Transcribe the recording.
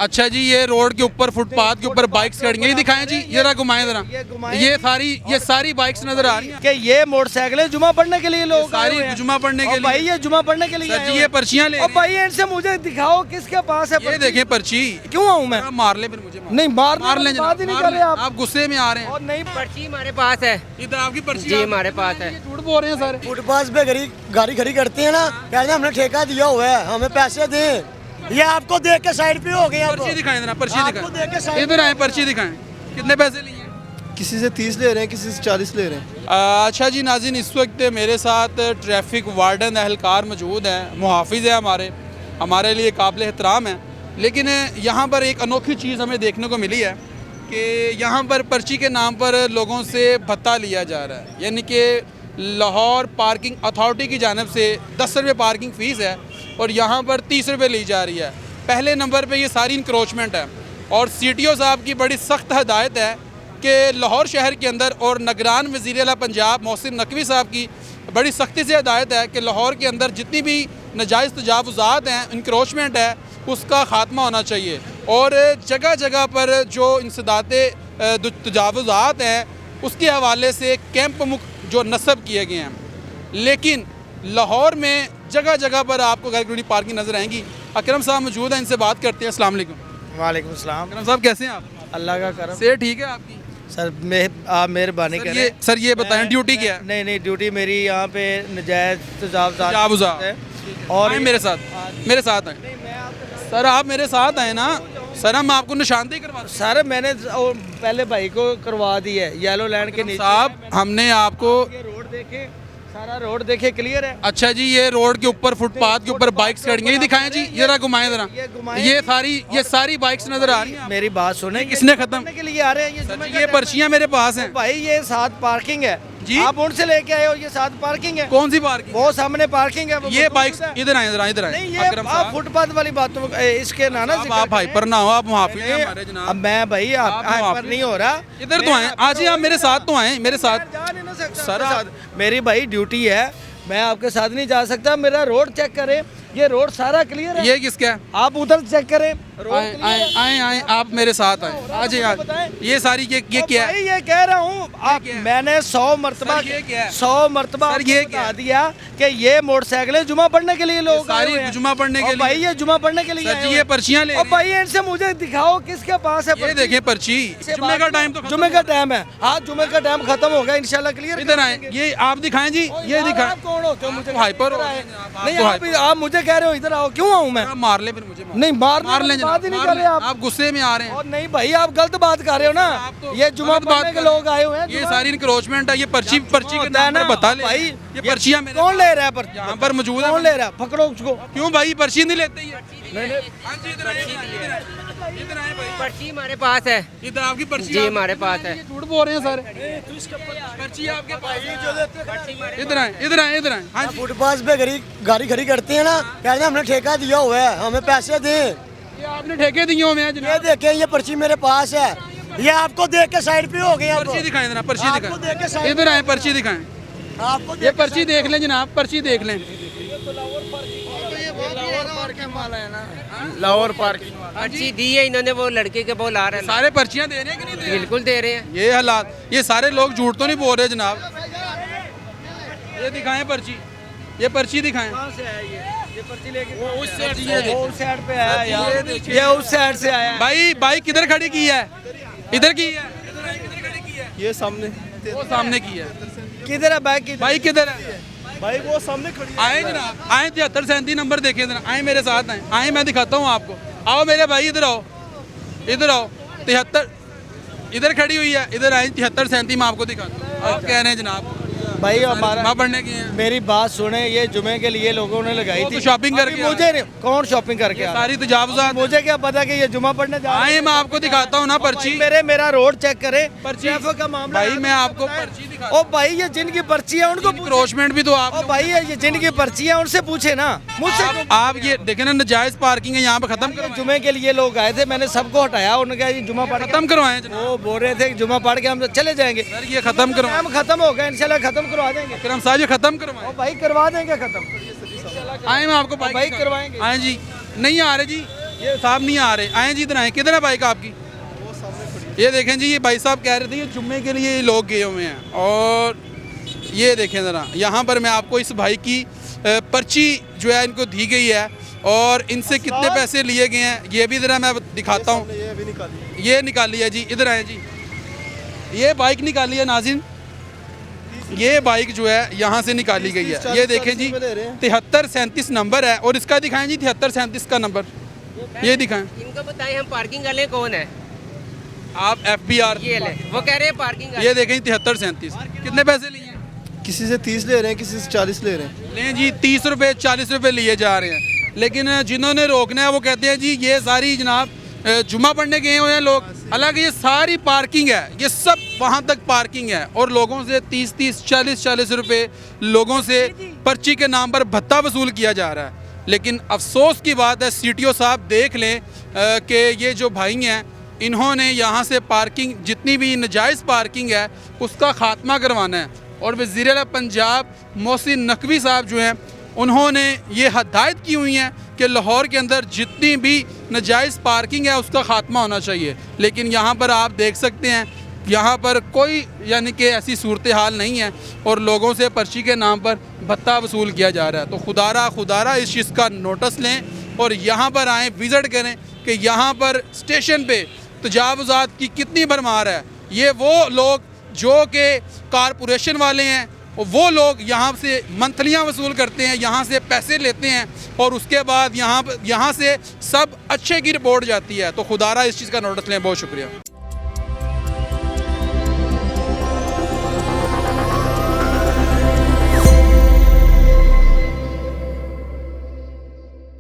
अच्छा जी, ये रोड के ऊपर फुटपाथ के ऊपर बाइक्स खड़ी हैं, ये दिखाएं जी, ये जरा घुमाएं जरा। ये सारी बाइक्स नजर आ रही हैं कि ये मोटरसाइकिल है जुमा पढ़ने के लिए लोग आए हुए सारी हैं। जुमा पढ़ने के और भाई लिए। ये जुमा पढ़ने के लिए सर आए जी हुए ये हैं। पर्चियां ले और रहे भाई इनसे मुझे दिखाओ किसके पास है हैं। ये पर्ची। देखें पर्ची। क्यों आऊँ मैं? मार ले फिर मुझे। नहीं मार मार लें बात ही जनाब, नहीं मार कर लें। रहे आप। आप गुस्से में आ रहे हैं। और नहीं पर्ची हमारे पास है इधर आपकी पर्ची जी, आप- हमारे पास है। ये झूठ बोल रहे हैं सर। फुटपाथ पे गाड़ी खड़ी करते हैं ना, कहते हैं हमने ठेका दिया हुआ है, हमें पैसे दें। ये आपको देख के साइड पे हो गए आप। पर्ची दिखाएं जरा, पर्ची आपको देख के दिखाएं। साइड इधर आए, पर्ची दिखाएं। कितने पैसे लिए? किसी से 30 ले रहे हैं, किसी से 40 ले रहे हैं। अच्छा जी नाज़रीन, इस वक्त मेरे साथ ट्रैफिक वार्डन एहलकार मौजूद हैं, मुहाफिज है हमारे लिए काबिल एहतराम है। लेकिन यहाँ पर एक अनोखी चीज़ हमें देखने को मिली है कि यहाँ पर पर्ची के नाम पर लोगों से भत्ता लिया जा रहा है। यानी कि लाहौर पार्किंग अथॉरिटी की जानिब से 10 रुपये पार्किंग फ़ीस है और यहाँ पर 30 रुपये ली जा रही है। पहले नंबर पे ये सारी इंक्रोचमेंट है और CTO साहब की बड़ी सख्त हदायत है कि लाहौर शहर के अंदर और निगरान वज़ीर आला पंजाब मोहसिन नकवी साहब की बड़ी सख्ती से हदायत है कि लाहौर के अंदर जितनी भी नाजायज़ तजावुज़ात हैं, इंक्रोचमेंट है, उसका ख़ात्मा होना चाहिए। और जगह जगह पर जो इंसदाते तजावुज़ात हैं उसके हवाले से कैंप जो नस्ब किए गए हैं। लेकिन लाहौर में जगह जगह पर आपको गाड़ी पार्किंग नज़र आएंगी। अकरम साहब मौजूद हैं, इनसे बात करते हैं। अस्सलाम वालेकुम। वालेकुम सलाम। अकरम साहब कैसे हैं आप? अल्लाह का करम। सेहत ठीक है आपकी? सर आप मेहरबानी करें। सर ये बताएं ड्यूटी क्या है? नहीं ड्यूटी मेरी यहाँ पे नजायज तजावुज़ात है। और मेरे साथ आए सर, आप मेरे साथ आए ना सर, हम आपको निशानदेही करवाते हैं। सर मैंने पहले भाई को करवा दी है येलो लाइन के नीचे। साहब हमने आपको ये रोड देखे, सारा रोड देखे, क्लियर है। अच्छा जी, ये रोड के ऊपर फुटपाथ के ऊपर बाइक्स खड़ी हैं, ये दिखाएं जी, ये जरा घुमाएं जरा। ये सारी बाइक्स नजर आ रही हैं। मेरी बात सुने, किसने खत्म के लिए आ रहे हैं सर जी, ये पर्चियां मेरे पास हैं भाई। ये 7 पार्किंग है जी। आप उनसे लेके आए हो, ये 7 पार्किंग है। कौन सी पार्किंग? वो सामने पार्किंग है। ये बाइक्स इधर आए, इधर आए। नहीं, ये अकरम आप साहब, फुटपाथ वाली बातों इसके ना अब आप हाइपर ना हो, आप मुहाफिज हैं हमारे अब जनाब। मैं भाई आप हाइपर मुहाफिज। नहीं हो रहा। इधर तो आए, आज ही आप मेरे साथ तो आए, मेरे साथ। जा नहीं ना सकता सर, आपके साथ। मेरी भाई ड्यूटी है, मैं आपके साथ नहीं जा सकता। मेरा रोड चेक करें, ये रोड सारा क्लियर है। ये किसका है? आप उधर चेक करें, रोड आए clear है। आए आए आप मेरे साथ आए आज यार। बताएं। ये सारी ये और क्या है? भाई ये कह रहा हूँ आप, क्या है? मैंने 100 मरतबा सर, ये क्या है? 100 मरतबा सर, आपको ये बता क्या है? दिया कि ये मोटरसाइकिल है जुमा पढ़ने के लिए लोग आए सारी हुए हैं। जुमा पढ़ने के और भाई लिए। ये जुमा पढ़ने के लिए सर आए जी हुए ये हैं। पर्चियां ले और रहे भाई इनसे मुझे दिखाओ किसके पास है हैं। ये पर्ची। देखें पर्ची। इससे जुम्मे बात का नहीं- टाइम तो खत्म जुम्मे का हो गया। टाइम है। हाँ जुम्मे का टाइम खत्म हो गया, इंशाल्लाह क्लियर इधर आए, ये आप दिखाएं जी, ये दिखाएं। आप कौन होते हो मुझे? हाइपर हो इधर गए आए। हैं आप, नहीं तो आप मुझे कह रहे हो इधर आओ, क्यों आऊँ मैं? आप मार ले फिर मुझे। नहीं मार लें बात ही नहीं जनाब, कर रहे आप। आप गुस्से में आ रहे हैं। और नहीं भाई आप गलत बात कर रहे हो ना। आप तो ये जुमा गलत बात पढ़ने के कर लोग आए हुए हैं। ये जुमा- सारी इंक्रोचमेंट है। ये पर्ची के होता है नाम पर बता ले भाई। ये पर्चियां मेरे कौन ले रहा है पर्ची? यहाँ पर मौजूद है। कौन ले रहा है? पकड़ो उसको। क्यों भाई पर्ची नहीं लेते ये? नहीं हाँ जी, इधर आए, इधर आए भाई। पर्ची हमारे पास है इधर आपकी पर्ची जी, हमारे पास है। ये झूठ बोल रहे हैं सर। पर्ची आपके पास है। इधर आए, इधर आए, इधर आए। हाँ जी, फुटपाथ पे गाड़ी खड़ी करते हैं ना, कहते हैं हमने ठेका दिया हुआ है, हमें पैसे दें। ये आपने ठेके दिए हुए हैं ये जनाब। देखें, ये पर्ची मेरे पास है। ये आपको देख के साइड पे हो गए आप। पर्ची दिखाएं जनाब, पर्ची आपको देख के दिखाएं। साइड इधर आए, पर्ची दिखाएं। आपको ये पर्ची देख लें जनाब, पर्ची देख लें। लाहौर पार्किंग। पर्ची दी है इन्होंने, वो लड़के के वो ला रहे हैं। सारे पर्चियां दे रहे हैं कि नहीं दे रहे? बिल्कुल दे रहे हैं। ये हालात, ये सारे लोग झूठ तो नहीं बोल रहे जनाब। ये दिखाएं पर्ची, ये पर्ची दिखाएं। कहाँ से आया ये पर्ची लेके? ये वो देखिए। उस साइड पे आया यार। ये देखिए। ये उस साइड से आया है। भाई बाइक किधर खड़ी की है? इधर की है। किधर खड़ी की है? ये सामने वो सामने की है। किधर है बाइक? किधर? बाइक किधर है? भाई वो सामने खड़ी है। आए जनाब, आए 7337 नंबर देखे जरा, आए मेरे साथ आए, आए मैं दिखाता हूँ आपको। आओ मेरे भाई, इधर आओ, इधर आओ। 73 इधर खड़ी हुई है, इधर आए 7337 में आपको दिखाता हूँ। आप कह रहे हैं जनाब भाई हमारा जुम्मा पढ़ने की है। मेरी बात सुने, ये जुमे के लिए लोगों ने लगाई वो थी तो शॉपिंग करके अभी मुझे नहीं, कौन शॉपिंग करके आ रहा है? सारी तजावुज़ात मुझे क्या पता कि ये जुमा पढ़ने जा रहे आए, हैं? मैं आपको दिखाता हूँ ना पर्ची। मेरा रोड चेक करें, पर्ची ट्रैफिक का मामला भाई है, मैं आपको बताएं। पर्ची दिखाता ओ भाई ये जिनकी पर्ची है उनको पूछे। इंक्रोचमेंट भी तो आप ओ भाई ये जिनकी पर्ची है उनसे पूछे ना, मुझसे क्यों? आप ये देखें ना, नाजायज पार्किंग है यहाँ पे, खत्म ये करवाएं। जुमे के लिए लोग आए थे, मैंने सबको हटाया। उन्होंने कहा ये जुमा पढ़ के खत्म करवाएं जनाब। वो बोल रहे थे कि जुमा पढ़ के हम चले जाएंगे। सर ये खत्म करवाएं। हम खत्म हो गए, इंशाल्लाह खत्म करवा देंगे। अकरम साहब ये खत्म करवाएं। ओ भाई करवा देंगे खत्म। आए मैं आपको भाई बाइक करवाएंगे। हाँ जी, नहीं आ रहे जी, ये साहब नहीं आ रहे, आए जी इधर आए। किधर है बाइक आपकी? ये देखें जी, ये भाई साहब कह रहे थे ये जुम्मे के लिए ये लोग गए हुए हैं। और ये देखें ज़रा, यहाँ पर मैं आपको इस भाई की पर्ची जो है इनको दी गई है और इनसे कितने पैसे लिए गए हैं ये भी ज़रा मैं दिखाता हूँ। ये निकाली है जी, इधर आए जी। ये बाइक निकाली है नाज़रीन, ये बाइक जो है यहाँ से निकाली गई है। ये देखें जी 7337 नंबर है और इसका दिखाएं जी 7337 का नंबर, ये दिखाएं। इनको बताएं हम पार्किंग वाले कौन है। आप FBR ये ले, वो कह रहे हैं पार्किंग वाले। ये देखें 7337 कितने पैसे लिए हैं? किसी से 30 ले रहे हैं, किसी से 40 ले रहे हैं। लें जी 30 रुपये 40 रुपये लिए जा रहे हैं, लेकिन जिन्होंने रोकना है वो कहते हैं जी ये सारी जनाब जुम्मा पढ़ने गए हुए हैं लोग। हालांकि ये सारी पार्किंग है, ये सब वहाँ तक पार्किंग है और लोगों से 30-30 40-40 रुपये लोगों से पर्ची के नाम पर भत्ता वसूल किया जा रहा है। लेकिन अफसोस की बात है CTO साहब देख लें कि ये जो भाई हैं इन्होंने यहाँ से पार्किंग जितनी भी नाजायज़ पार्किंग है उसका ख़ात्मा करवाना है। और वज़ीर आला पंजाब मोहसिन नकवी साहब जो हैं उन्होंने ये हदायत की हुई हैं कि लाहौर के अंदर जितनी भी नाजायज़ पार्किंग है उसका ख़ात्मा होना चाहिए। लेकिन यहाँ पर आप देख सकते हैं यहाँ पर कोई यानी कि ऐसी सूरत हाल नहीं है और लोगों से पर्ची के नाम पर भत्ता वसूल किया जा रहा है। तो खुदारा इस चीज़ का नोटिस लें और यहाँ पर आएँ, विज़िट करें कि यहाँ पर स्टेशन पे तजावुज़ात की कितनी भरमार है। ये वो लोग जो कि कारपोरेशन वाले हैं वो लोग यहाँ से मंथलियाँ वसूल करते हैं, यहाँ से पैसे लेते हैं और उसके बाद यहाँ से सब अच्छे की रिपोर्ट जाती है। तो खुदारा इस चीज़ का नोटिस लें। बहुत शुक्रिया।